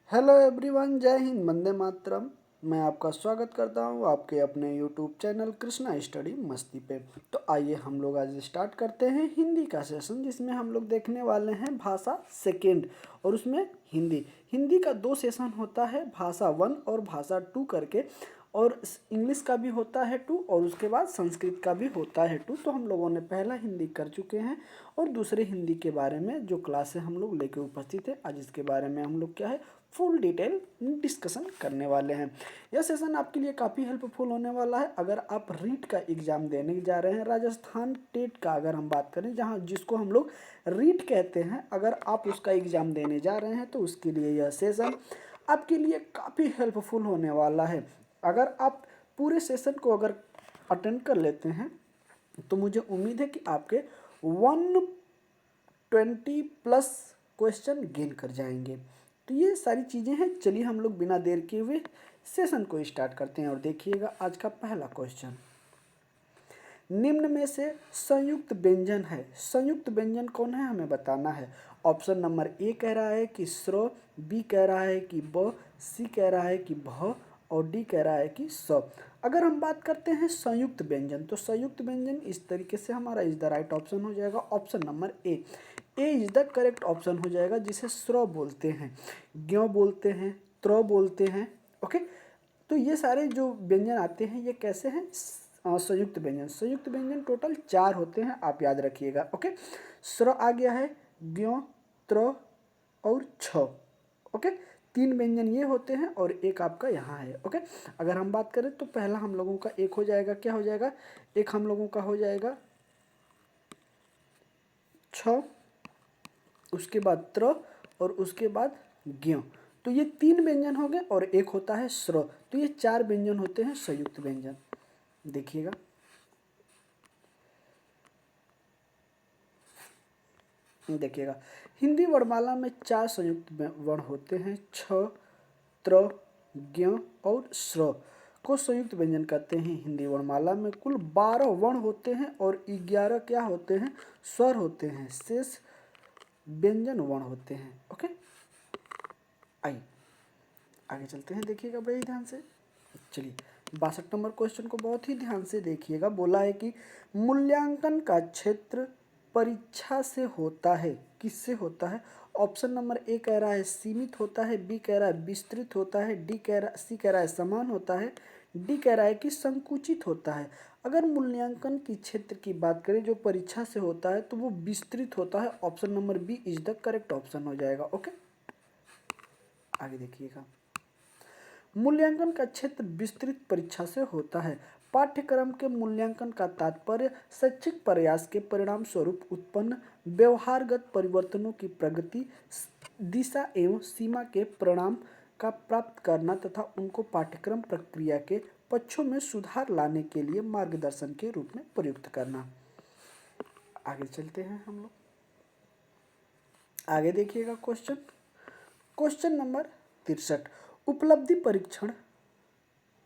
Hello everyone, जय हिंद, वंदे मातरम। मैं आपका स्वागत करता हूँ आपके अपने यूट्यूब चैनल कृष्णा स्टडी मस्ती पे। तो आइए हम लोग आज स्टार्ट करते हैं हिंदी का सेशन, जिसमें हम लोग देखने वाले हैं भाषा सेकेंड, और उसमें हिंदी हिंदी का 2 सेशन होता है, भाषा 1 और भाषा 2 करके, और इंग्लिश का भी होता है 2 और उसके बाद संस्कृत का भी होता है 2। तो हम लोगों ने पहला हिंदी कर चुके हैं और दूसरे हिंदी के बारे में जो क्लास है हम लोग लेके उपस्थित है। आज इसके बारे में हम लोग क्या है फुल डिटेल डिस्कशन करने वाले हैं। यह सेशन आपके लिए काफ़ी हेल्पफुल होने वाला है अगर आप रीट का एग्ज़ाम देने जा रहे हैं। राजस्थान टेट का अगर हम बात करें, जहां जिसको हम लोग रीट कहते हैं, अगर आप उसका एग्ज़ाम देने जा रहे हैं तो उसके लिए यह सेशन आपके लिए काफ़ी हेल्पफुल होने वाला है। अगर आप पूरे सेशन को अगर अटेंड कर लेते हैं तो मुझे उम्मीद है कि आपके 120 प्लस क्वेश्चन गेन कर जाएंगे। तो ये सारी चीज़ें हैं। चलिए हम लोग बिना देर किए हुए सेशन को स्टार्ट करते हैं और देखिएगा आज का पहला क्वेश्चन। निम्न में से संयुक्त व्यंजन है। संयुक्त व्यंजन कौन है हमें बताना है। ऑप्शन नंबर ए कह रहा है कि स्र, बी कह रहा है कि ब, सी कह रहा है कि भ, और डी कह रहा है कि स। अगर हम बात करते हैं संयुक्त व्यंजन, तो संयुक्त व्यंजन इस तरीके से हमारा इज द राइट ऑप्शन हो जाएगा option number A. A is the correct option हो जाएगा, जिसे स्र बोलते हैं, ज्ञ बोलते हैं, त्र बोलते हैं। ओके, तो ये सारे जो व्यंजन आते हैं ये कैसे हैं, संयुक्त व्यंजन। संयुक्त व्यंजन टोटल 4 होते हैं, आप याद रखिएगा। ओके, स्र आ गया है, ज्ञ, त्र और छ। ओके, 3 व्यंजन ये होते हैं और एक आपका यहाँ है। ओके, अगर हम बात करें तो पहला हम लोगों का एक हो जाएगा, क्या हो जाएगा, एक हम लोगों का हो जाएगा छ, उसके बाद त्र और उसके बाद ज्ञ। तो ये 3 व्यंजन हो गए और एक होता है स्र। तो ये 4 व्यंजन होते हैं संयुक्त व्यंजन। देखिएगा, देखिएगा हिंदी वर्णमाला में 4 संयुक्त वर्ण होते हैं, छ, त्र, ज्ञ और स्र को संयुक्त व्यंजन कहते हैं। हिंदी वर्णमाला में कुल 12 वर्ण होते हैं और 11 क्या होते हैं, स्वर होते हैं, शेष व्यंजन वर्ण होते हैं। ओके, आइए आगे चलते हैं। देखिएगा बड़े ध्यान से। चलिए 62 नंबर क्वेश्चन को बहुत ही ध्यान से देखिएगा। बोला है कि मूल्यांकन का क्षेत्र परीक्षा से होता है, किससे होता है। ऑप्शन नंबर ए कह रहा है सीमित होता है, बी कह रहा है विस्तृत होता है, सी कह रहा है समान होता है, डी कह रहा है कि संकुचित होता है। अगर मूल्यांकन की क्षेत्र की बात करें जो परीक्षा से होता है तो वो विस्तृत होता है। Option number B is the correct option हो जाएगा। ओके, आगे देखिएगा। मूल्यांकन का क्षेत्र विस्तृत परीक्षा से होता है। पाठ्यक्रम के मूल्यांकन का तात्पर्य शैक्षिक प्रयास के परिणाम स्वरूप उत्पन्न व्यवहारगत परिवर्तनों की प्रगति, दिशा एवं सीमा के परिणाम का प्राप्त करना तथा उनको पाठ्यक्रम प्रक्रिया के पक्षों में सुधार लाने के लिए मार्गदर्शन के रूप में प्रयुक्त करना। आगे चलते हैं हम लोग। आगे देखिएगा क्वेश्चन, क्वेश्चन नंबर 63। उपलब्धि परीक्षण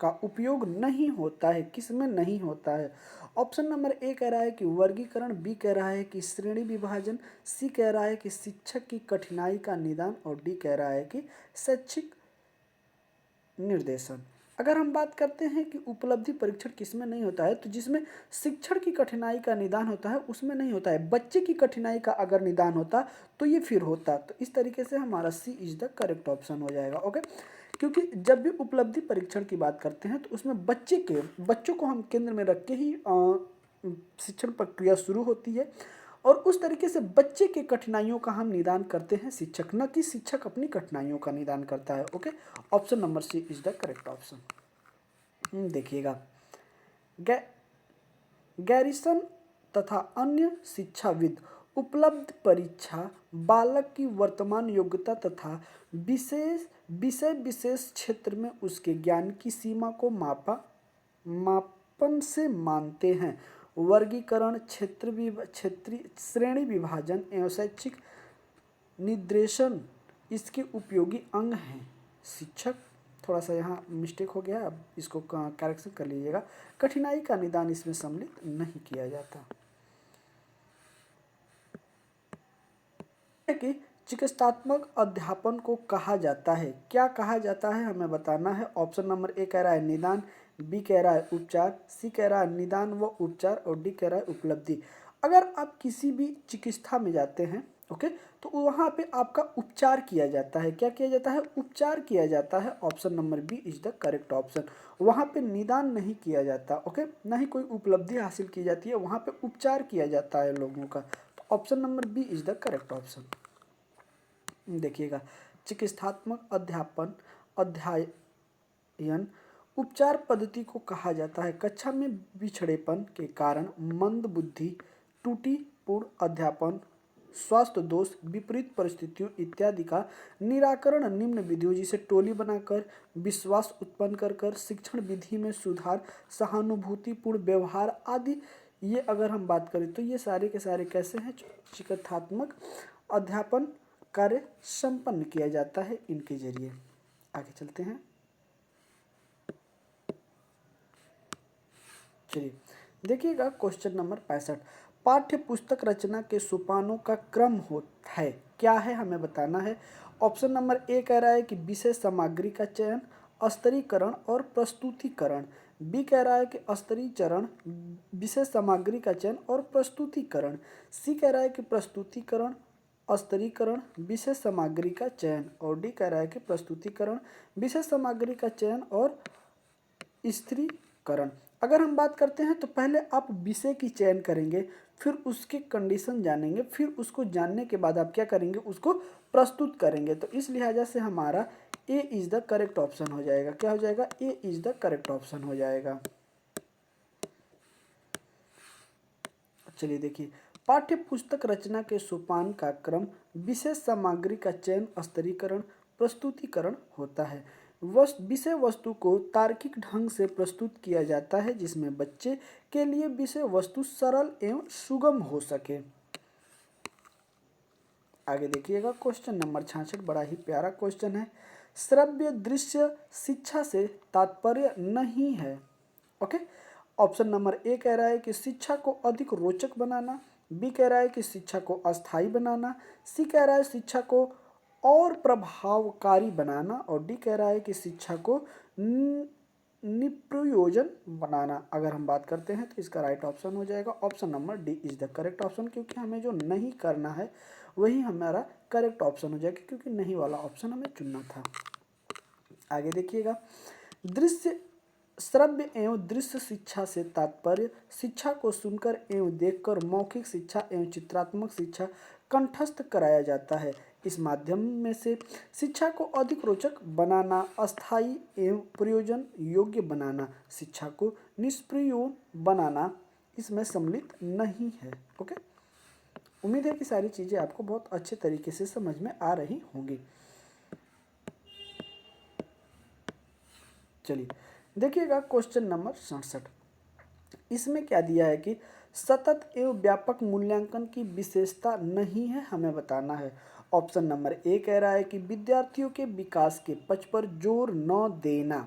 का उपयोग नहीं होता है, किसमें नहीं होता है। ऑप्शन नंबर ए कह रहा है कि वर्गीकरण, बी कह रहा है कि श्रेणी विभाजन, सी कह रहा है कि शिक्षक की कठिनाई का निदान, और डी कह रहा है कि शैक्षिक निर्देशन। अगर हम बात करते हैं कि उपलब्धि परीक्षण किसमें नहीं होता है, तो जिसमें शिक्षण की कठिनाई का निदान होता है उसमें नहीं होता है। बच्चे की कठिनाई का अगर निदान होता तो ये फिर होता। तो इस तरीके से हमारा सी इज द करेक्ट ऑप्शन हो जाएगा। ओके, क्योंकि जब भी उपलब्धि परीक्षण की बात करते हैं तो उसमें बच्चों को हम केंद्र में रख के ही शिक्षण प्रक्रिया शुरू होती है, और उस तरीके से बच्चे के कठिनाइयों का हम निदान करते हैं शिक्षक, न कि शिक्षक अपनी कठिनाइयों का निदान करता है। Okay, option number C is the correct option. देखिएगा, गैरिसन तथा अन्य शिक्षाविद उपलब्ध परीक्षा बालक की वर्तमान योग्यता तथा विषय विशेष क्षेत्र में उसके ज्ञान की सीमा को मापन से मानते हैं। वर्गीकरण, क्षेत्रीय श्रेणी विभाजन एवं शैक्षिक निर्देशन इसके उपयोगी अंग हैं। शिक्षक, थोड़ा सा यहाँ मिस्टेक हो गया, अब इसको करेक्शन कर लीजिएगा। कठिनाई का निदान इसमें सम्मिलित नहीं किया जाता है कि चिकित्सात्मक अध्यापन को कहा जाता है? क्या कहा जाता है हमें बताना है। ऑप्शन नंबर ए कह रहा है निदान, बी कह रहा है उपचार, सी कह रहा है निदान व उपचार और डी कह रहा है उपलब्धि। अगर आप किसी भी चिकित्सा में जाते हैं, ओके, तो वहाँ पे आपका उपचार किया जाता है। क्या किया जाता है? उपचार किया जाता है। Option number B is the correct option. वहाँ पे निदान नहीं किया जाता, ओके, ना ही कोई उपलब्धि हासिल की जाती है, वहाँ पे उपचार किया जाता है लोगों का। तो option number B is the correct option. देखिएगा, चिकित्सात्मक अध्यापन अध्ययन उपचार पद्धति को कहा जाता है। कक्षा में बिछड़ेपन के कारण मंद बुद्धि, त्रुटिपूर्ण अध्यापन, स्वास्थ्य दोष, विपरीत परिस्थितियों इत्यादि का निराकरण निम्न विधियों जिसे टोली बनाकर, विश्वास उत्पन्न कर कर, शिक्षण विधि में सुधार, सहानुभूतिपूर्ण व्यवहार आदि, ये अगर हम बात करें तो ये सारे के सारे कैसे हैं? चिकित्सात्मक अध्यापन कार्य संपन्न किया जाता है इनके जरिए। आगे चलते हैं। चलिए देखिएगा, क्वेश्चन नंबर 65, पाठ्य पुस्तक रचना के सोपानों का क्रम होता है, क्या है हमें बताना है। ऑप्शन नंबर ए कह रहा है कि विषय सामग्री का चयन, स्तरीकरण और प्रस्तुतिकरण। बी कह रहा है कि स्तरीय चरण, विषय सामग्री का चयन और प्रस्तुतिकरण। सी कह रहा है कि प्रस्तुतिकरण, स्तरीकरण, विषय सामग्री का चयन। और डी कह रहा है कि प्रस्तुतिकरण, विषय सामग्री का चयन और स्त्रीकरण। अगर हम बात करते हैं तो पहले आप विषय की चयन करेंगे, फिर उसके कंडीशन जानेंगे, फिर उसको जानने के बाद आप क्या करेंगे? उसको प्रस्तुत करेंगे। तो इस लिहाजा से हमारा ए इज द करेक्ट ऑप्शन हो जाएगा। क्या हो जाएगा? ए इज द करेक्ट ऑप्शन हो जाएगा। चलिए देखिए, पाठ्य पुस्तक रचना के सोपान का क्रम विशेष सामग्री का चयन, स्तरीकरण, प्रस्तुतिकरण होता है। विषय वस्तु को तार्किक ढंग से प्रस्तुत किया जाता है जिसमें बच्चे के लिए विषय वस्तु सरल एवं सुगम हो सके। आगे देखिएगा, क्वेश्चन नंबर 66 बड़ा ही प्यारा क्वेश्चन है। श्रव्य दृश्य शिक्षा से तात्पर्य नहीं है, ओके। ऑप्शन नंबर ए कह रहा है कि शिक्षा को अधिक रोचक बनाना, बी कह रहा है कि शिक्षा को अस्थायी बनाना, सी कह रहा है शिक्षा को और प्रभावकारी बनाना और डी कह रहा है कि शिक्षा को निप्रयोजन बनाना। अगर हम बात करते हैं तो इसका राइट ऑप्शन हो जाएगा option number D is the correct option, क्योंकि हमें जो नहीं करना है वही हमारा करेक्ट ऑप्शन हो जाएगा, क्योंकि नहीं वाला ऑप्शन हमें चुनना था। आगे देखिएगा, दृश्य श्रव्य एवं दृश्य शिक्षा से तात्पर्य शिक्षा को सुनकर एवं देखकर मौखिक शिक्षा एवं चित्रात्मक शिक्षा कंठस्थ कराया जाता है। इस माध्यम में से शिक्षा को अधिक रोचक बनाना, अस्थायी एवं प्रयोजन योग्य बनाना, शिक्षा को निष्प्रयोजन बनाना इसमें सम्मिलित नहीं है, ओके। उम्मीद है कि सारी चीज़ें आपको बहुत अच्छे तरीके से समझ में आ रही होंगी। चलिए देखिएगा, क्वेश्चन नंबर 67, इसमें क्या दिया है कि सतत एवं व्यापक मूल्यांकन की विशेषता नहीं है, हमें बताना है। ऑप्शन नंबर ए कह रहा है कि विद्यार्थियों के विकास के पक्ष पर जोर न देना,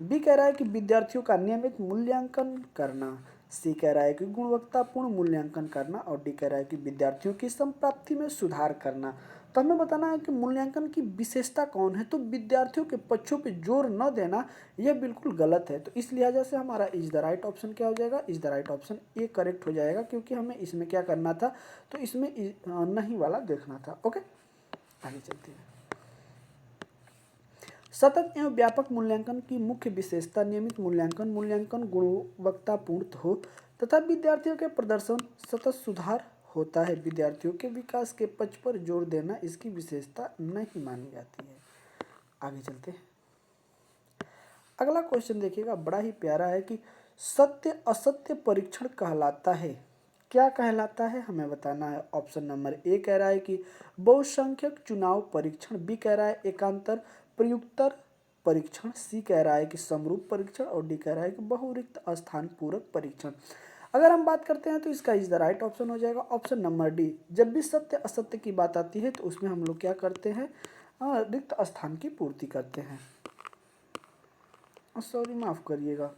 बी कह रहा है कि विद्यार्थियों का नियमित मूल्यांकन करना, सी कह रहा है कि गुणवत्तापूर्ण मूल्यांकन करना और डी कह रहा है कि विद्यार्थियों की संप्राप्ति में सुधार करना। तो हमें बताना है कि मूल्यांकन की विशेषता कौन है। तो विद्यार्थियों के पक्षों पे जोर न देना यह बिल्कुल गलत है। तो इस लिहाजा से हमारा इज द राइट ऑप्शन क्या हो जाएगा? Is the right option A correct हो जाएगा, क्योंकि हमें इसमें क्या करना था? तो इसमें नहीं वाला देखना था, ओके। आगे चलते हैं। सतत एवं व्यापक मूल्यांकन की मुख्य विशेषता नियमित मूल्यांकन, मूल्यांकन गुणवत्तापूर्ण हो तथा विद्यार्थियों के प्रदर्शन सतत सुधार होता है। विद्यार्थियों के विकास के पक्ष पर जोर देना इसकी विशेषता नहीं मानी जाती है। आगे चलते हैं। अगला क्वेश्चन देखिएगा, बड़ा ही प्यारा है कि सत्य असत्य परीक्षण कहलाता है, क्या कहलाता है हमें बताना है। ऑप्शन नंबर ए कह रहा है कि बहुसंख्यक चुनाव परीक्षण, बी कह रहा है एकांतर प्रयुक्तर परीक्षण, सी कह रहा है कि समरूप परीक्षण और डी कह रहा है कि बहुरिक्त स्थान पूरक परीक्षण। अगर हम बात करते हैं तो इसका इज द राइट ऑप्शन हो जाएगा ऑप्शन नंबर डी। जब भी सत्य असत्य की बात आती है तो उसमें हम लोग क्या करते हैं? रिक्त स्थान की पूर्ति करते हैं। सॉरी, माफ करिएगा,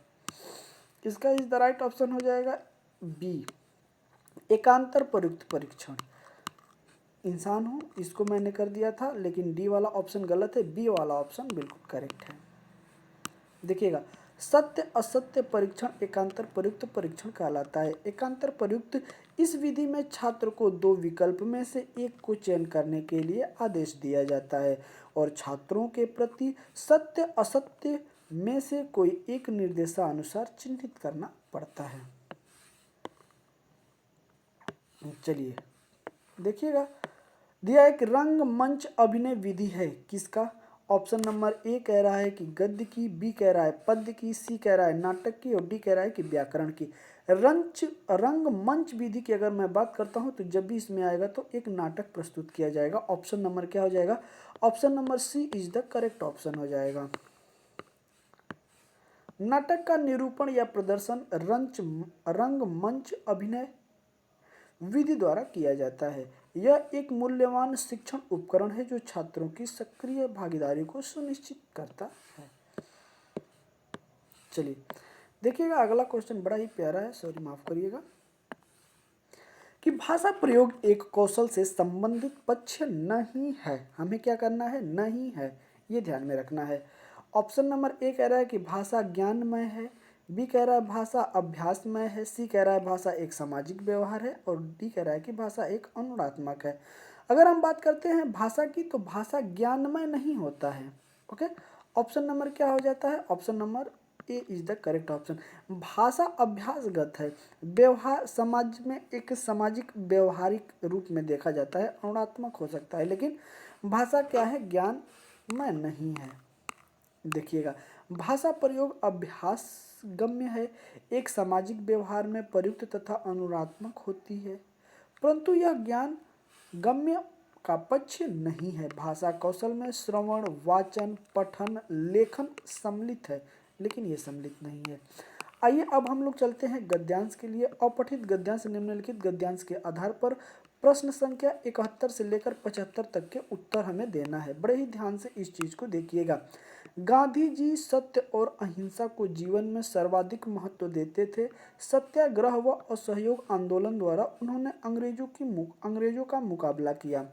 इसका इज द राइट ऑप्शन हो जाएगा बी, एकांतर प्रयुक्त परीक्षण। इंसान हूँ, इसको मैंने कर दिया था, लेकिन डी वाला ऑप्शन गलत है, बी वाला ऑप्शन बिल्कुल करेक्ट है। देखिएगा, सत्य असत्य परीक्षण एकांतर प्रयुक्त परीक्षण कहलाता है। एकांतर प्रयुक्त इस विधि में छात्र को दो विकल्प में से एक को चयन करने के लिए आदेश दिया जाता है और छात्रों के प्रति सत्य असत्य में से कोई एक निर्देशानुसार चिन्हित करना पड़ता है। चलिए देखिएगा, दिया एक रंगमंच अभिनय विधि है, किसका? ऑप्शन नंबर ए कह रहा है कि गद्य की, बी कह रहा है पद्य की, सी कह रहा है नाटक की और डी कह रहा है कि व्याकरण की। रंगमंच विधि की अगर मैं बात करता हूं तो जब भी इसमें आएगा तो एक नाटक प्रस्तुत किया जाएगा। ऑप्शन नंबर क्या हो जाएगा? Option number C is the correct option हो जाएगा। नाटक का निरूपण या प्रदर्शन रंगमंच अभिनय विधि द्वारा किया जाता है। यह एक मूल्यवान शिक्षण उपकरण है जो छात्रों की सक्रिय भागीदारी को सुनिश्चित करता है। चलिए देखिएगा, अगला क्वेश्चन बड़ा ही प्यारा है, सॉरी माफ करिएगा, कि भाषा प्रयोग एक कौशल से संबंधित पक्ष नहीं है। हमें क्या करना है? नहीं है, ये ध्यान में रखना है। ऑप्शन नंबर ए कह रहा है कि भाषा ज्ञानमय है, बी कह रहा है भाषा अभ्यासमय है, सी कह रहा है भाषा एक सामाजिक व्यवहार है और डी कह रहा है कि भाषा एक अनुवादात्मक है। अगर हम बात करते हैं भाषा की तो भाषा ज्ञानमय नहीं होता है। ओके, ऑप्शन नंबर क्या हो जाता है? Option number A is the correct option. भाषा अभ्यासगत है, व्यवहार समाज में एक सामाजिक व्यवहारिक रूप में देखा जाता है, अनुवादात्मक हो सकता है, लेकिन भाषा क्या है? ज्ञानमय नहीं है। देखिएगा, भाषा प्रयोग अभ्यासगम्य है, एक सामाजिक व्यवहार में प्रयुक्त तथा अनुवादात्मक होती है, परंतु यह ज्ञान गम्य का पक्ष नहीं है। भाषा कौशल में श्रवण, वाचन, पठन, लेखन सम्मिलित है, लेकिन ये सम्मिलित नहीं है। आइए अब हम लोग चलते हैं गद्यांश के लिए। अपठित गद्यांश निम्नलिखित गद्यांश के आधार पर प्रश्न संख्या 71 से लेकर 75 तक के उत्तर हमें देना है। बड़े ही ध्यान से इस चीज को देखिएगा। गांधी जी सत्य और अहिंसा को जीवन में सर्वाधिक महत्व देते थे। सत्याग्रह व असहयोग आंदोलन द्वारा उन्होंने अंग्रेजों का मुकाबला किया।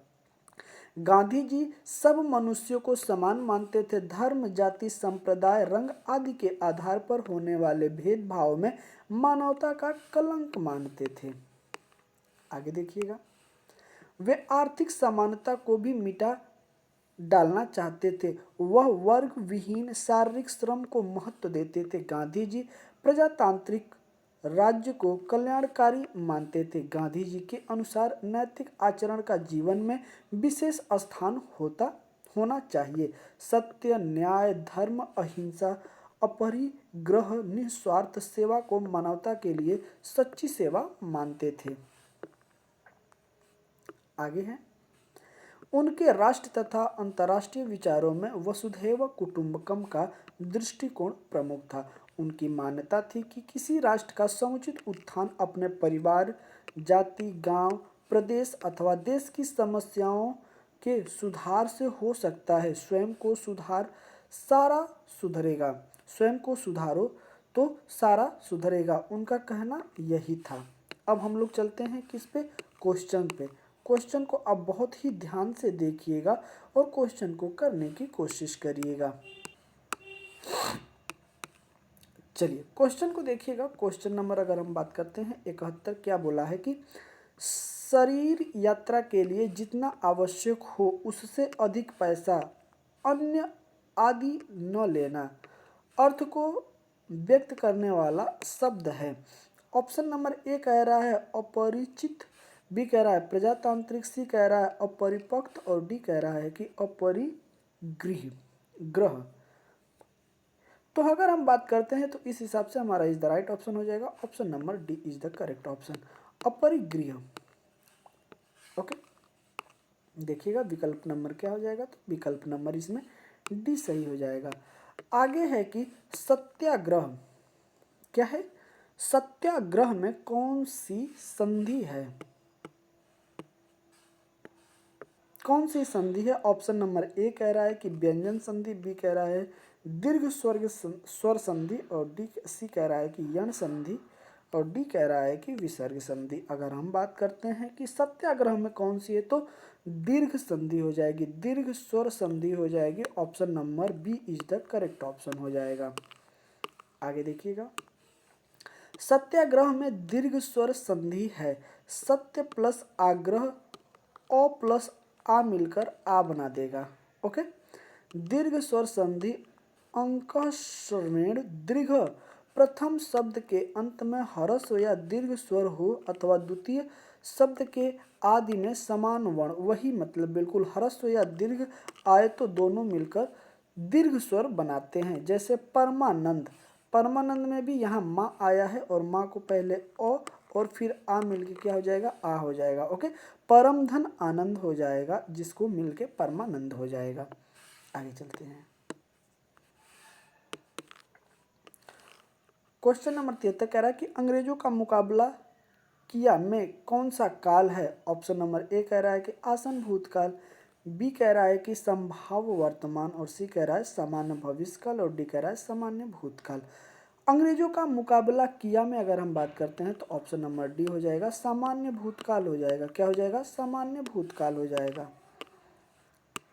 गांधी जी सब मनुष्यों को समान मानते थे। धर्म, जाति, संप्रदाय, रंग आदि के आधार पर होने वाले भेदभाव में मानवता का कलंक मानते थे। आगे देखिएगा, वे आर्थिक समानता को भी मिटा डालना चाहते थे। वह वर्ग विहीन शारीरिक श्रम को महत्व देते थे। गांधी जी प्रजातांत्रिक राज्य को कल्याणकारी मानते थे। गांधी जी के अनुसार नैतिक आचरण का जीवन में विशेष स्थान होना चाहिए। सत्य, न्याय, धर्म, अहिंसा, अपरिग्रह, निस्वार्थ सेवा को मानवता के लिए सच्ची सेवा मानते थे। आगे है, उनके राष्ट्र तथा अंतर्राष्ट्रीय विचारों में वसुधैव कुटुंबकम का दृष्टिकोण प्रमुख था। उनकी मान्यता थी कि किसी राष्ट्र का समुचित उत्थान अपने परिवार, जाति, गांव, प्रदेश अथवा देश की समस्याओं के सुधार से हो सकता है। स्वयं को सुधारो तो सारा सुधरेगा, उनका कहना यही था। अब हम लोग चलते हैं किस पे? क्वेश्चन पे। क्वेश्चन को आप बहुत ही ध्यान से देखिएगा और क्वेश्चन को करने की कोशिश करिएगा। चलिए क्वेश्चन को देखिएगा। क्वेश्चन नंबर अगर हम बात करते हैं 71, क्या बोला है कि शरीर यात्रा के लिए जितना आवश्यक हो उससे अधिक पैसा अन्य आदि न लेना अर्थ को व्यक्त करने वाला शब्द है। ऑप्शन नंबर ए कह रहा है अपरिचित, बी कह रहा है प्रजातांत्रिक, सी कह रहा है अपरिपक्व और डी कह रहा है कि अपरिग्रह। तो अगर हम बात करते हैं तो इस हिसाब से हमारा इज द राइट ऑप्शन हो जाएगा। Option number D is the correct option, अपरिग्रह। ओके, देखिएगा विकल्प नंबर क्या हो जाएगा, तो विकल्प नंबर इसमें डी सही हो जाएगा। आगे है कि सत्याग्रह क्या है? सत्याग्रह में कौन सी संधि है? कौन सी संधि है? ऑप्शन नंबर ए कह रहा है कि व्यंजन संधि, बी कह रहा है दीर्घ स्वर संधि और डी सी कह रहा है कि यण संधि और डी कह रहा है कि विसर्ग संधि। अगर हम बात करते हैं कि सत्याग्रह में कौन सी है, तो दीर्घ संधि हो जाएगी, दीर्घ स्वर संधि हो जाएगी। Option number B is the correct option हो जाएगा। आगे देखिएगा, सत्याग्रह में दीर्घ स्वर संधि है। सत्य प्लस आग्रह ओ प्लस आ मिलकर आ बना देगा। ओके, दीर्घ स्वर संधि अंकस्वरेण दीर्घ प्रथम शब्द के अंत में ह्रस्व या दीर्घ स्वर हो अथवा द्वितीय शब्द के आदि में समान वर्ण, वही मतलब बिल्कुल ह्रस्व या दीर्घ आए तो दोनों मिलकर दीर्घ स्वर बनाते हैं। जैसे परमानंद, परमानंद में भी यहाँ माँ आया है और माँ को पहले ओ और फिर आ मिलके क्या हो जाएगा, आ हो जाएगा। ओके, परम धन आनंद हो जाएगा, जिसको मिलके परमानंद हो जाएगा। आगे चलते हैं, क्वेश्चन नंबर 73 कह रहा है कि अंग्रेजों का मुकाबला किया में कौन सा काल है। ऑप्शन नंबर ए कह रहा है कि आसन भूतकाल, बी कह रहा है कि संभाव्य वर्तमान, और सी कह रहा है सामान्य भविष्यकाल, और डी कह रहा है सामान्य भूतकाल। अंग्रेजों का मुकाबला किया में अगर हम बात करते हैं तो ऑप्शन नंबर डी हो जाएगा, सामान्य भूतकाल हो जाएगा। क्या हो जाएगा, सामान्य भूतकाल हो जाएगा।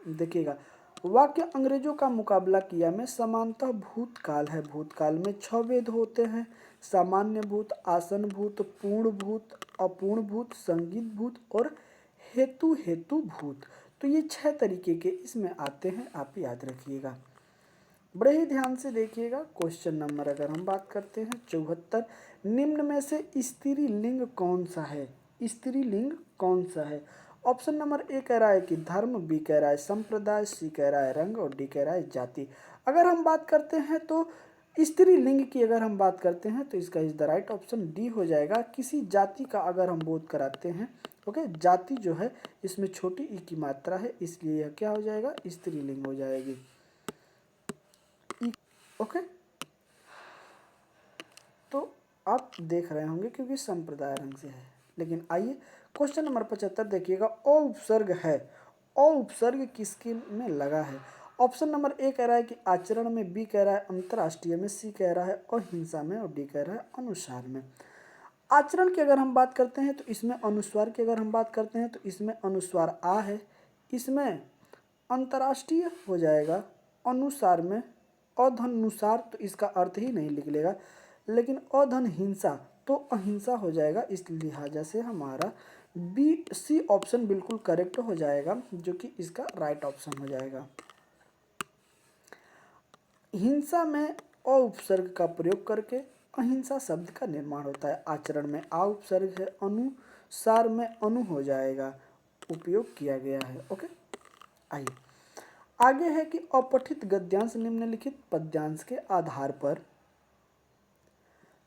देखिएगा, वाक्य अंग्रेजों का मुकाबला किया में समानतः भूतकाल है। भूतकाल में 6 वेद होते हैं, सामान्य भूत, आसन भूत, पूर्ण भूत, अपूर्ण भूत, संगीत भूत और हेतु भूत। तो ये 6 तरीके के इसमें आते हैं, आप याद रखिएगा। बड़े ही ध्यान से देखिएगा। क्वेश्चन नंबर अगर हम बात करते हैं 74, निम्न में से स्त्रीलिंग कौन सा है। स्त्रीलिंग कौन सा है। ऑप्शन नंबर ए कह रहा है कि धर्म, बी कह रहा है संप्रदाय, सी कह रहा है रंग, और डी कह रहा है जाति। अगर हम बात करते हैं तो स्त्रीलिंग की अगर हम बात करते हैं तो इसका is the right option D हो जाएगा। किसी जाति का अगर हम बोध कराते हैं, ओके, जाति जो है इसमें छोटी ई की मात्रा है, इसलिए यह क्या हो जाएगा, स्त्रीलिंग हो जाएगी। ओके, तो आप देख रहे होंगे क्योंकि संप्रदाय रंग से है। लेकिन आइए क्वेश्चन नंबर 75 देखिएगा, अ उपसर्ग है। अ उपसर्ग किसके में लगा है। ऑप्शन नंबर ए कह रहा है कि आचरण में, बी कह रहा है अंतर्राष्ट्रीय में, सी कह रहा है अहिंसा में, और डी कह रहा है अनुसार में। आचरण की अगर हम बात करते हैं तो इसमें, अनुस्वार की अगर हम बात करते हैं तो इसमें अनुस्वार आ है, इसमें अंतर्राष्ट्रीय हो जाएगा, अनुसार में अधनुसार, तो इसका अर्थ ही नहीं निकलेगा। लेकिन अधन हिंसा तो अहिंसा हो जाएगा। इस लिहाजा से हमारा बी सी ऑप्शन बिल्कुल करेक्ट हो जाएगा, जो कि इसका राइट ऑप्शन हो जाएगा। हिंसा में अ उपसर्ग का प्रयोग करके अहिंसा शब्द का निर्माण होता है। आचरण में आ उपसर्ग है, अनुसार में अनु हो जाएगा, उपयोग किया गया है। ओके, आइए आगे है कि अपठित गद्यांश निम्नलिखित पद्यांश के आधार पर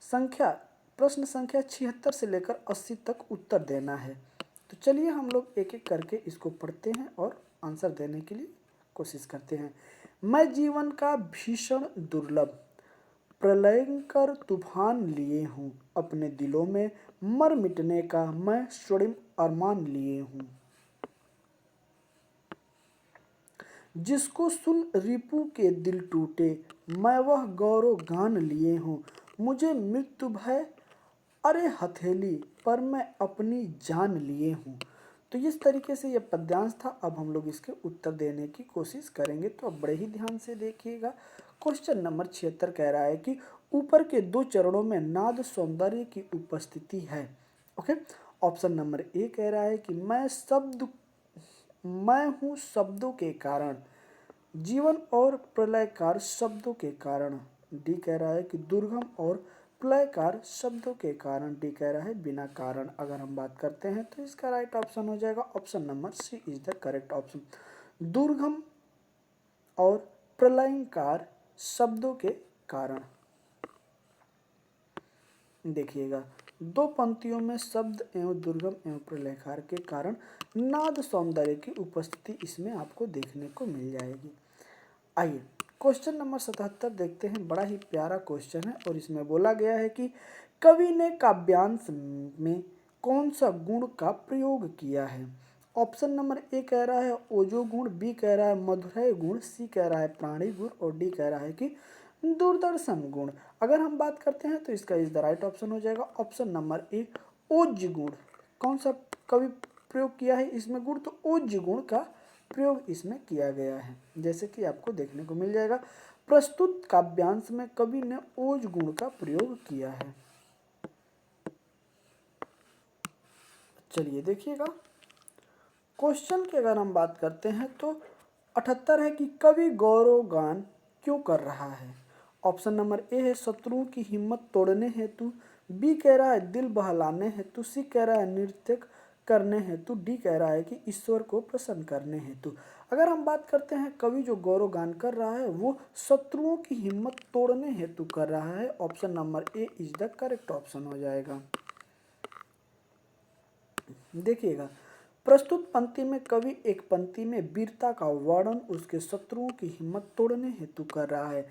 संख्या, प्रश्न संख्या 76 से लेकर 80 तक उत्तर देना है। तो चलिए हम लोग एक एक करके इसको पढ़ते हैं और आंसर देने के लिए कोशिश करते हैं। मैं जीवन का भीषण दुर्लभ प्रलयंकर तूफान लिए हूँ, अपने दिलों में मर मिटने का मैं स्वर्णिम अरमान लिए हूँ। जिसको सुन रिपु के दिल टूटे, मैं वह गौरव गान लिए हूँ। मुझे मृत्यु भय अरे हथेली पर मैं अपनी जान लिए हूँ। तो इस तरीके से ये पद्यांश था। अब हम लोग इसके उत्तर देने की कोशिश करेंगे, तो अब बड़े ही ध्यान से देखिएगा। क्वेश्चन नंबर 76 कह रहा है कि ऊपर के 2 चरणों में नाद सौंदर्य की उपस्थिति है। ओके, ऑप्शन नंबर ए कह रहा है कि मैं हूँ शब्दों के कारण, जीवन और प्रलयकार शब्दों के कारण। डी कह रहा है कि दुर्गम और प्रलयकार शब्दों के कारण। डी कह रहा है बिना कारण। अगर हम बात करते हैं तो इसका राइट ऑप्शन हो जाएगा option number C is the correct option, दुर्गम और प्रलयकार शब्दों के कारण। देखिएगा, 2 पंक्तियों में शब्द एवं दुर्गम एवं प्रलयकार के कारण नाद सौंदर्य की उपस्थिति इसमें आपको देखने को मिल जाएगी। आइए क्वेश्चन नंबर 77 देखते हैं। बड़ा ही प्यारा क्वेश्चन है और इसमें बोला गया है कि कवि ने काव्यांश में कौन सा गुण का प्रयोग किया है। ऑप्शन नंबर ए कह रहा है ओजो गुण, बी कह रहा है मधुरय गुण, सी कह रहा है प्राणी गुण, और डी कह रहा है कि दूरदर्शन गुण। अगर हम बात करते हैं तो इसका इज द राइट ऑप्शन हो जाएगा ऑप्शन नंबर ए, ओज गुण। कौन सा कवि प्रयोग किया है इसमें गुण? तो ओज गुण का प्रयोग इसमें किया गया है, जैसे कि आपको देखने को मिल जाएगा। प्रस्तुत काव्यांश में कवि ने ओज गुण का प्रयोग किया है। चलिए देखिएगा, क्वेश्चन की अगर हम बात करते हैं तो 78 है कि कवि गौरव गान क्यों कर रहा है? ऑप्शन नंबर ए है शत्रुओं की हिम्मत तोड़ने हेतु, बी कह रहा है दिल बहलाने हेतु, सी कह रहा है नृत्य करने हेतु, डी कह रहा है कि ईश्वर को प्रसन्न करने हेतु। अगर हम बात करते हैं कवि जो गौरव गान कर रहा है वो शत्रुओं की हिम्मत तोड़ने हेतु कर रहा है। Option number A is the correct option हो जाएगा। देखिएगा, प्रस्तुत पंक्ति में कवि एक पंक्ति में वीरता का वर्णन उसके शत्रुओं की हिम्मत तोड़ने हेतु कर रहा है,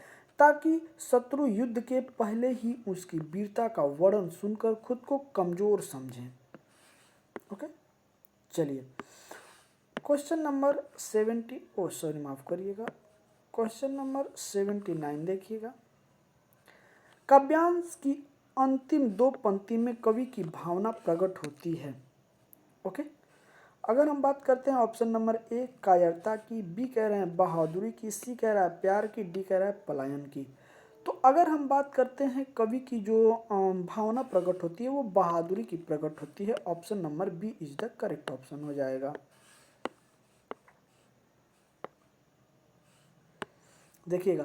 ताकि शत्रु युद्ध के पहले ही उसकी वीरता का वर्णन सुनकर खुद को कमजोर समझें। ओके, चलिए क्वेश्चन नंबर 70 माफ करिएगा, क्वेश्चन नंबर 79 देखिएगा। काव्यांश की अंतिम दो पंक्ति में कवि की भावना प्रकट होती है। ओके, अगर हम बात करते हैं ऑप्शन नंबर ए कायरता की, बी कह रहे हैं बहादुरी की, सी कह रहा है प्यार की, डी कह रहा है पलायन की। तो अगर हम बात करते हैं कवि की जो भावना प्रकट होती है वो बहादुरी की प्रकट होती है। Option number B is the correct option हो जाएगा। देखिएगा,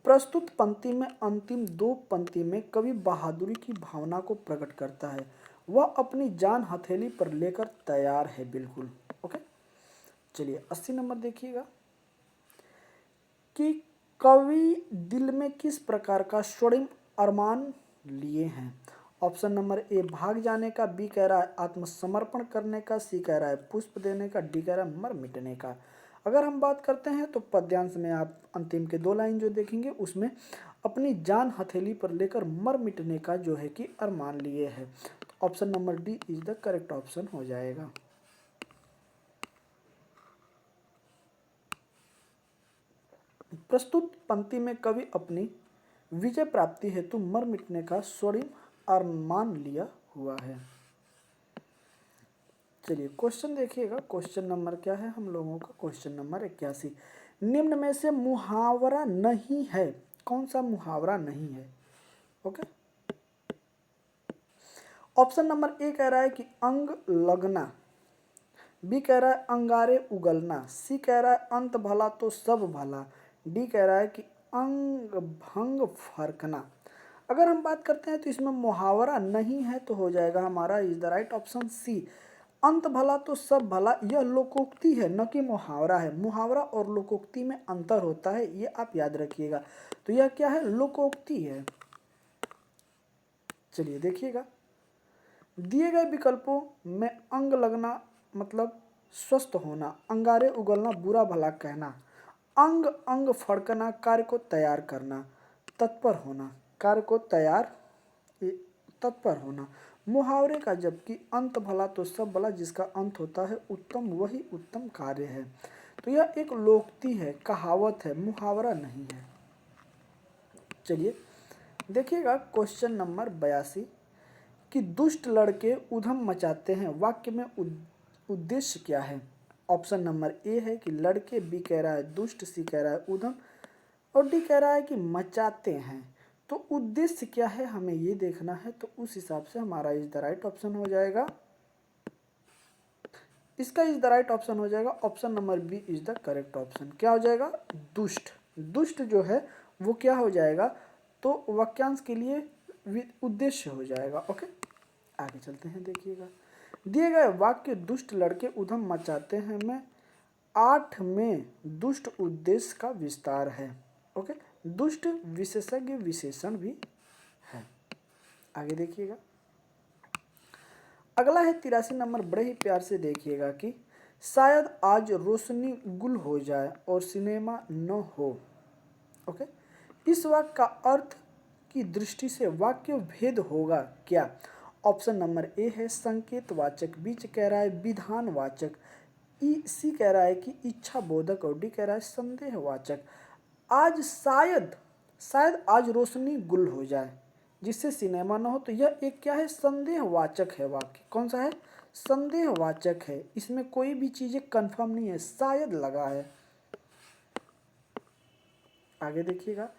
प्रस्तुत पंक्ति में अंतिम दो पंक्ति में कवि बहादुरी की भावना को प्रकट करता है, वह अपनी जान हथेली पर लेकर तैयार है। बिल्कुल ओके, चलिए 80 नंबर देखिएगा कि कवि दिल में किस प्रकार का स्वर्णिम अरमान लिए हैं। ऑप्शन नंबर ए भाग जाने का, बी कह रहा है आत्मसमर्पण करने का, सी कह रहा है पुष्प देने का, डी कह रहा है मर मिटने का। अगर हम बात करते हैं तो पद्यांश में आप अंतिम के दो लाइन जो देखेंगे उसमें अपनी जान हथेली पर लेकर मर मिटने का जो है कि अरमान लिए है। Option number D is the correct option हो जाएगा। प्रस्तुत पंक्ति में कवि अपनी विजय प्राप्ति हेतु मर मिटने का स्वर्णिम अरमान लिया हुआ है। चलिए क्वेश्चन देखिएगा, क्वेश्चन नंबर क्या है हम लोगों का? क्वेश्चन नंबर 81, निम्न में से मुहावरा नहीं है, कौन सा मुहावरा नहीं है? ओके, ऑप्शन नंबर ए कह रहा है कि अंग लगना, बी कह रहा है अंगारे उगलना, सी कह रहा है अंत भला तो सब भला, डी कह रहा है कि अंग भंग फरकना। अगर हम बात करते हैं तो इसमें मुहावरा नहीं है तो हो जाएगा हमारा is the right option C, अंत भला तो सब भला। यह लोकोक्ति है न कि मुहावरा है। मुहावरा और लोकोक्ति में अंतर होता है, ये आप याद रखिएगा। तो यह क्या है? लोकोक्ति है। चलिए देखिएगा, दिए गए विकल्पों में अंग लगना मतलब स्वस्थ होना, अंगारे उगलना बुरा भला कहना, अंग अंग फड़कना कार्य को तैयार करना, तत्पर होना, कार्य को तत्पर होना। मुहावरे का जबकि अंत भला तो सब भला, जिसका अंत होता है उत्तम वही उत्तम कार्य है। तो यह एक लोकोक्ति है, कहावत है, मुहावरा नहीं है। चलिए देखिएगा क्वेश्चन नंबर 82 कि दुष्ट लड़के उधम मचाते हैं, वाक्य में उद्देश्य क्या है? ऑप्शन नंबर ए है कि लड़के, बी कह रहा है दुष्ट, सी कह रहा है उधम और डी कह रहा है कि मचाते हैं। तो उद्देश्य क्या है हमें ये देखना है, तो उस हिसाब से हमारा इज द राइट ऑप्शन हो जाएगा। इसका इज द राइट ऑप्शन हो जाएगा option number B is the correct option. क्या हो जाएगा? दुष्ट। दुष्ट जो है वो क्या हो जाएगा? तो वाक्यांश के लिए उद्देश्य हो जाएगा। ओके, आगे चलते हैं। देखिएगा, दिए गए वाक्य दुष्ट लड़के उधम मचाते हैं में 8 में दुष्ट उद्देश्य का विस्तार है। ओके, दुष्ट विशेषज्ञ विशेषण भी है। आगे देखिएगा, अगला है 83 नंबर। बड़े ही प्यार से देखिएगा कि शायद आज रोशनी गुल हो जाए और सिनेमा न हो। ओके, इस वाक्य का अर्थ की दृष्टि से वाक्य भेद होगा क्या? ऑप्शन नंबर ए है संकेतवाचक, बी कह रहा है विधानवाचक, सी कह रहा है कि इच्छा बोधक और डी कह रहा है संदेहवाचक। आज शायद शायद आज रोशनी गुल हो जाए, जिससे सिनेमा न हो। तो यह एक क्या है, संदेहवाचक है वाक्य। कौन सा है, संदेहवाचक है, इसमें कोई भी चीजें कंफर्म नहीं है, शायद लगा है। आगे देखिएगा,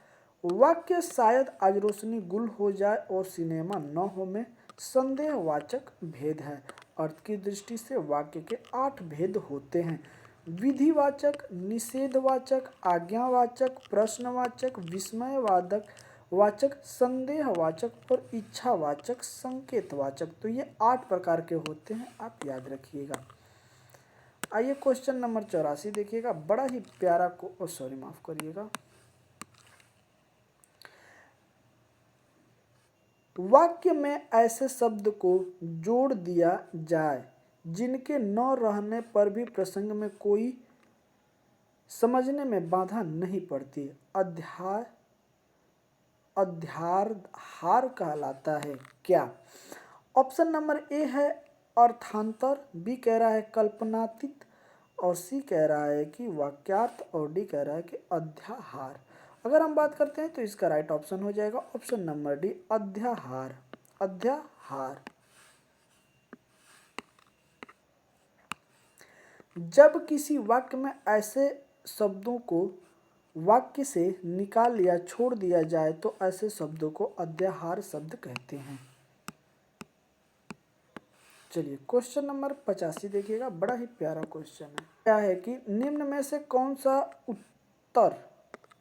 वाक्य शायद आज रोशनी गुल हो जाए और सिनेमा न हो में संदेहवाचक भेद है। अर्थ की दृष्टि से वाक्य के 8 भेद होते हैं। विधिवाचक, निषेधवाचक, आज्ञावाचक, प्रश्नवाचक, विस्मयवादक वाचक, संदेहवाचक और इच्छावाचक, संकेतवाचक। तो ये 8 प्रकार के होते हैं, आप याद रखिएगा। आइए क्वेश्चन नंबर 84 देखिएगा, बड़ा ही प्यारा को सॉरी माफ करिएगा। वाक्य में ऐसे शब्द को जोड़ दिया जाए जिनके न रहने पर भी प्रसंग में कोई समझने में बाधा नहीं पड़ती। अध्याहार कहलाता है क्या? ऑप्शन नंबर ए है अर्थांतर, बी कह रहा है कल्पनातीत, और सी कह रहा है कि वाक्यार्थ, और डी कह रहा है कि अध्याहार। अगर हम बात करते हैं तो इसका राइट ऑप्शन हो जाएगा ऑप्शन नंबर डी, अध्याहार। अध्याहार। जब किसी वाक्य में ऐसे शब्दों को वाक्य से निकाल या छोड़ दिया जाए तो ऐसे शब्दों को अध्याहार शब्द कहते हैं। चलिए क्वेश्चन नंबर 85 देखिएगा, बड़ा ही प्यारा क्वेश्चन है। क्या है कि निम्न में से कौन सा उत्तर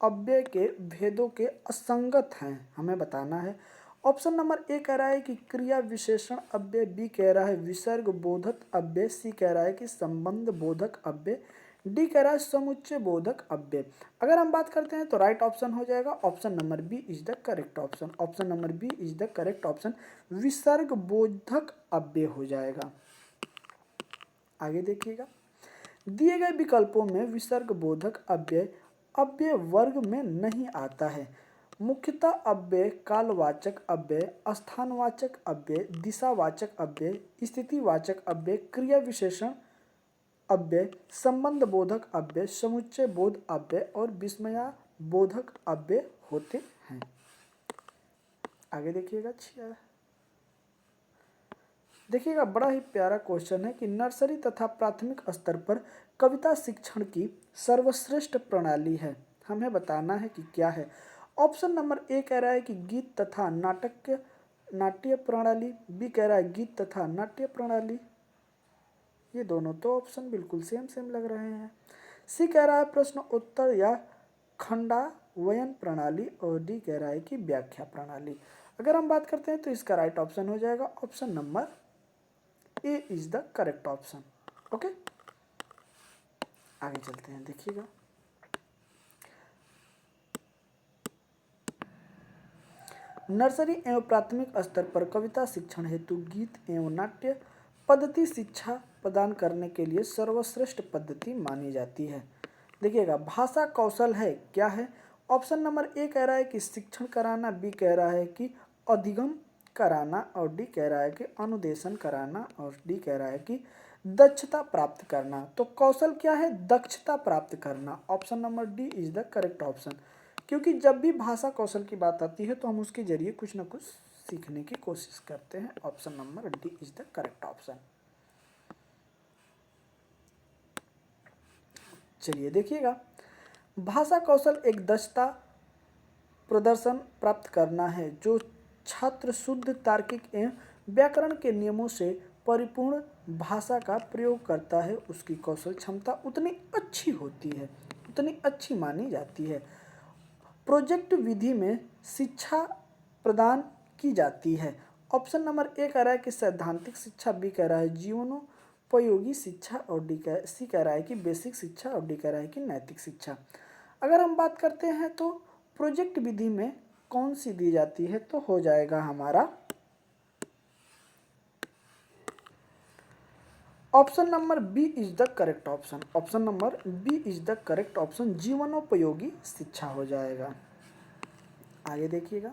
अव्यय के भेदों के असंगत हैं, हमें बताना है। ऑप्शन नंबर ए कह रहा है कि क्रिया विशेषण अव्यय, बी कह रहा है विसर्ग बोधक अव्यय, सी कह रहा है कि संबंध बोधक अव्यय, डी कह रहा है समुच्चय बोधक अव्यय। अगर हम बात करते हैं तो राइट ऑप्शन हो जाएगा option number B is the correct option. Option number B is the correct option, विसर्ग बोधक अव्यय हो जाएगा। आगे देखिएगा, दिए गए विकल्पों में विसर्ग बोधक अव्यय अव्यय वर्ग में नहीं आता है। मुख्यतः अव्यय कालवाचक अव्यय, स्थानवाचक अव्यय, दिशावाचक अव्यय, स्थितिवाचक अव्यय, क्रिया विशेषण अव्यय, संबंध बोधक अव्यय, समुच्चय बोध अव्यय और विस्मया बोधक अव्यय होते हैं। आगे देखिएगा, देखिएगा बड़ा ही प्यारा क्वेश्चन है कि नर्सरी तथा प्राथमिक स्तर पर कविता शिक्षण की सर्वश्रेष्ठ प्रणाली है, हमें बताना है कि क्या है। ऑप्शन नंबर ए कह रहा है कि गीत तथा नाट्य प्रणाली, बी कह रहा है गीत तथा नाट्य प्रणाली, ये दोनों तो ऑप्शन बिल्कुल सेम लग रहे हैं। सी कह रहा है प्रश्न उत्तर या खंडावयन प्रणाली, और डी कह रहा है कि व्याख्या प्रणाली। अगर हम बात करते हैं तो इसका राइट ऑप्शन हो जाएगा option number A is the correct option. Okay, आगे चलते हैं, देखिएगा नर्सरी एवं प्राथमिक स्तर पर कविता शिक्षण हेतु गीत एवं नाट्य पद्धति शिक्षा प्रदान करने के लिए सर्वश्रेष्ठ पद्धति मानी जाती है। देखिएगा भाषा कौशल है क्या है। ऑप्शन नंबर ए कह रहा है कि शिक्षण कराना, बी कह रहा है कि अधिगम कराना, और डी कह रहा है कि अनुदेशन कराना, और डी कह रहा है कि दक्षता प्राप्त करना। तो कौशल क्या है, दक्षता प्राप्त करना। Option number D is the correct option, क्योंकि जब भी भाषा कौशल की बात आती है तो हम उसके जरिए कुछ ना कुछ सीखने की कोशिश करते हैं। Option number D is the correct option. चलिए देखिएगा, भाषा कौशल एक दक्षता प्रदर्शन प्राप्त करना है जो छात्र शुद्ध तार्किक एवं व्याकरण के नियमों से परिपूर्ण भाषा का प्रयोग करता है, उसकी कौशल क्षमता उतनी अच्छी होती है, उतनी अच्छी मानी जाती है। प्रोजेक्ट विधि में शिक्षा प्रदान की जाती है। ऑप्शन नंबर ए कह रहा है कि सैद्धांतिक शिक्षा, बी कह रहा है जीवनोपयोगी शिक्षा, और सी कह रहा है कि बेसिक शिक्षा, और डी कह रहा है कि नैतिक शिक्षा। अगर हम बात करते हैं तो प्रोजेक्ट विधि में कौन सी दी जाती है, तो हो जाएगा हमारा option number B is the correct option. Option number B is the correct option, जीवनोपयोगी शिक्षा हो जाएगा। आगे देखिएगा,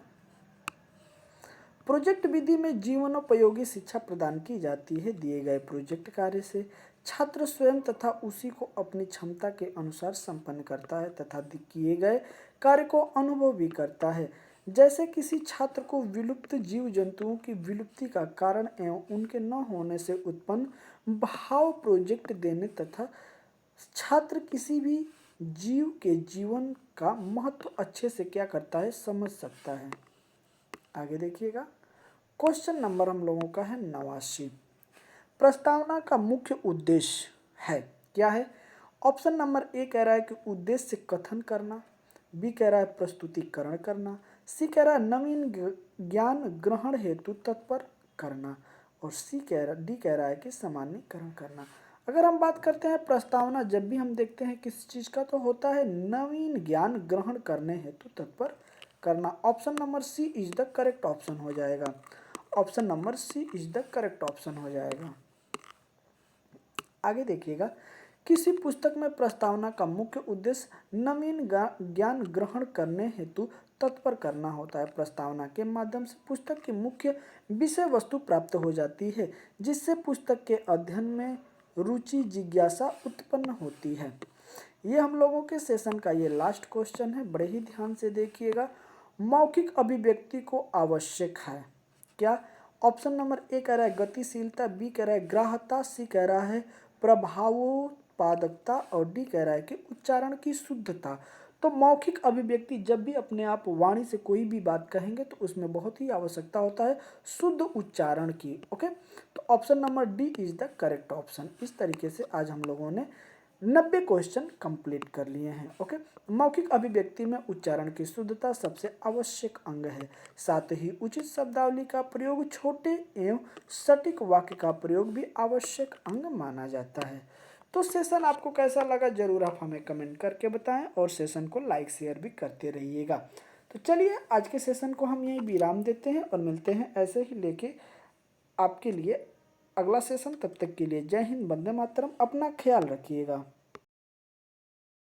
प्रोजेक्ट विधि में जीवनोपयोगी शिक्षा प्रदान की जाती है। दिए गए प्रोजेक्ट कार्य से छात्र स्वयं तथा उसी को अपनी क्षमता के अनुसार संपन्न करता है तथा किए गए कार्य को अनुभव भी करता है। जैसे किसी छात्र को विलुप्त जीव जंतुओं की विलुप्ति का कारण एवं उनके न होने से उत्पन्न भाव प्रोजेक्ट देने तथा छात्र किसी भी जीव के जीवन का महत्व अच्छे से क्या करता है, समझ सकता है। आगे देखिएगा, क्वेश्चन नंबर हम लोगों का है 89। प्रस्तावना का मुख्य उद्देश्य है, क्या है? ऑप्शन नंबर ए कह रहा है कि उद्देश्य कथन करना, बी कह रहा है प्रस्तुतिकरण करना, सी कह रहा है नवीन ज्ञान ग्रहण हेतु तत्पर करना, और डी कह रहा है कि सामान्यकरण करना। अगर हम बात करते हैं प्रस्तावना, जब भी हम देखते हैं किसी चीज़ का, तो होता है नवीन ज्ञान ग्रहण करने हेतु तत्पर करना। Option number C is the correct option हो जाएगा। Option number C is the correct option हो जाएगा। आगे देखिएगा, किसी पुस्तक में प्रस्तावना का मुख्य उद्देश्य नवीन ज्ञान ग्रहण करने हेतु तत्पर करना होता है। प्रस्तावना के माध्यम से पुस्तक की मुख्य विषय वस्तु प्राप्त हो जाती है, जिससे पुस्तक के अध्ययन में रुचि जिज्ञासा उत्पन्न होती है। ये हम लोगों के सेशन का ये लास्ट क्वेश्चन है, बड़े ही ध्यान से देखिएगा। मौखिक अभिव्यक्ति को आवश्यक है, क्या? ऑप्शन नंबर ए कह रहा है गतिशीलता, बी कह रहा है ग्राह्यता, सी कह रहा है प्रभावोत्पादकता, और डी कह रहा है कि उच्चारण की शुद्धता। तो मौखिक अभिव्यक्ति, जब भी अपने आप वाणी से कोई भी बात कहेंगे तो उसमें बहुत ही आवश्यकता होता है शुद्ध उच्चारण की। ओके, तो option number D is the correct option. इस तरीके से आज हम लोगों ने 90 क्वेश्चन कंप्लीट कर लिए हैं। ओके, मौखिक अभिव्यक्ति में उच्चारण की शुद्धता सबसे आवश्यक अंग है, साथ ही उचित शब्दावली का प्रयोग, छोटे एवं सटीक वाक्य का प्रयोग भी आवश्यक अंग माना जाता है। तो सेशन आपको कैसा लगा जरूर आप हमें कमेंट करके बताएं, और सेशन को लाइक शेयर भी करते रहिएगा। तो चलिए आज के सेशन को हम यहीं विराम देते हैं और मिलते हैं ऐसे ही लेके आपके लिए अगला सेशन। तब तक के लिए जय हिंद, वंदे मातरम, अपना ख्याल रखिएगा।